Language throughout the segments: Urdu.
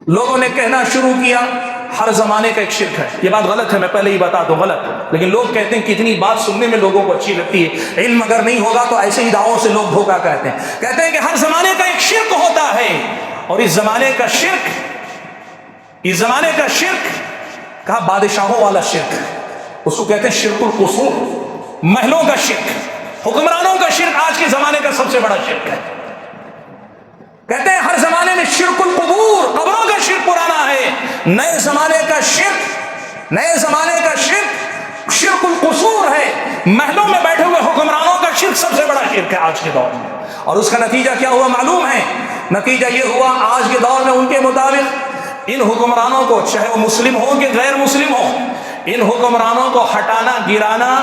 لوگوں نے کہنا شروع کیا ہر زمانے کا ایک شرک ہے. یہ بات غلط ہے، میں پہلے ہی بتا دوں غلط. لیکن لوگ کہتے ہیں کتنی بات سننے میں لوگوں کو اچھی لگتی ہے. علم اگر نہیں ہوگا تو ایسے ہی دعووں سے لوگ دھوکہ کہتے ہیں کہ ہر زمانے کا ایک شرک ہوتا ہے. اور اس زمانے کا شرک کہا بادشاہوں والا شرک، اس کو کہتے ہیں شرک القصور، محلوں کا شرک، حکمرانوں کا شرک آج کے زمانے کا سب سے بڑا شرک ہے. کہتے ہیں ہر زمانے میں شرک القبور، قبروں کا شرک پرانا ہے. نئے زمانے کا شرک شرک القصور ہے، محلوں میں بیٹھے ہوئے حکمرانوں کا شرک سب سے بڑا شرک ہے آج کے دور میں. اور اس کا نتیجہ کیا ہوا معلوم ہے؟ نتیجہ یہ ہوا آج کے دور میں ان کے مطابق ان حکمرانوں کو، چاہے وہ مسلم ہوں کہ غیر مسلم ہوں، ان حکمرانوں کو ہٹانا گرانا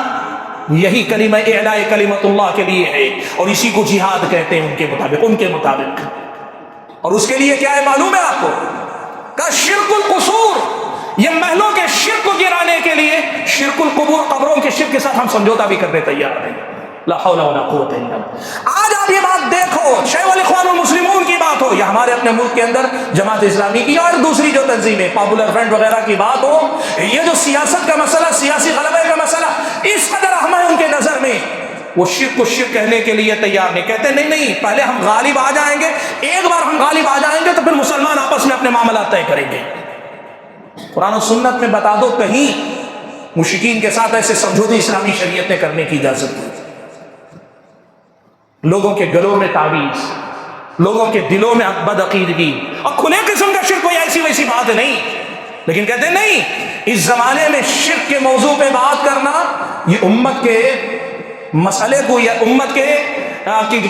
یہی کلمہ اعلاء کلمت اللہ کے لیے ہے، اور اسی کو جہاد کہتے ہیں ان کے مطابق. اور اس کے لیے کیا ہے معلوم ہے آپ کو؟ کہ شرک القصور، یہ محلوں کے شرک کو گرانے کے لیے شرک القبور، قبروں کے شرک کے ساتھ ہم سمجھوتا بھی کرنے تیار ہیں. لا حول ولا قوت الا باللہ. آج آپ یہ بات دیکھو، چاہے وہ الاخوان المسلمون کی بات ہو یا ہمارے اپنے ملک کے اندر جماعت اسلامی کی اور دوسری جو تنظیمیں پاپولر فرنٹ وغیرہ کی بات ہو، یہ جو سیاست کا مسئلہ، سیاسی غلبے کا مسئلہ اس قدر اہم ہے ان کے نظر میں، وہ شرک کو شرک کہنے کے لیے تیار نہیں. کہتے نہیں پہلے ہم غالب آ جائیں گے، ایک بار ہم غالب آ جائیں گے تو پھر مسلمان آپس میں اپنے معاملات طے کریں گے. قرآن و سنت میں بتا دو کہیں مشرکین کے ساتھ ایسے سمجھوتے اسلامی شریعت نے کرنے کی اجازت دی؟ لوگوں کے گلوں میں تعویذ، لوگوں کے دلوں میں بدعقیدگی اور کھلے قسم کا شرک، کوئی ایسی ویسی بات نہیں. لیکن کہتے نہیں اس زمانے میں شرک کے موضوع پہ بات کرنا یہ امت کے مسئلے کو یا امت کے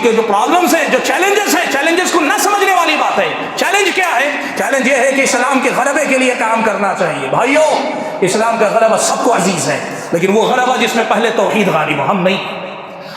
جو پرابلمز ہیں، جو چیلنجز ہیں، چیلنجز کو نہ سمجھنے والی بات ہے. چیلنج کیا ہے؟ چیلنج یہ ہے کہ اسلام کے غلبے کے لیے کام کرنا چاہیے. بھائیو، اسلام کا غلبہ سب کو عزیز ہے، لیکن وہ غلبہ جس میں پہلے توحید غالب ہو. ہم نہیں،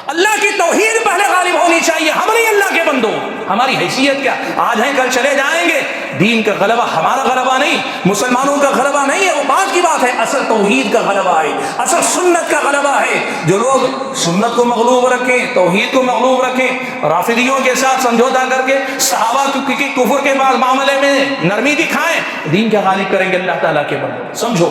اللہ کی توحید پہلے غالب ہونی چاہیے. ہم نہیں اللہ کے بندو، ہماری حیثیت کیا؟ آج ہیں کل چلے جائیں گے. دین کا غلبہ ہمارا غلبہ نہیں، مسلمانوں کا غلبہ نہیں ہے، وہ بات کی بات ہے. اصل توحید کا غلبہ ہے، اصل سنت کا غلبہ ہے. جو لوگ سنت کو مغلوب رکھیں، توحید کو مغلوب رکھیں، رافضیوں کے ساتھ سمجھوتا کر کے صحابہ کی کفر کے معاملے میں نرمی دکھائیں، دین کا غالب کریں گے اللہ تعالیٰ کے بندے. سمجھو.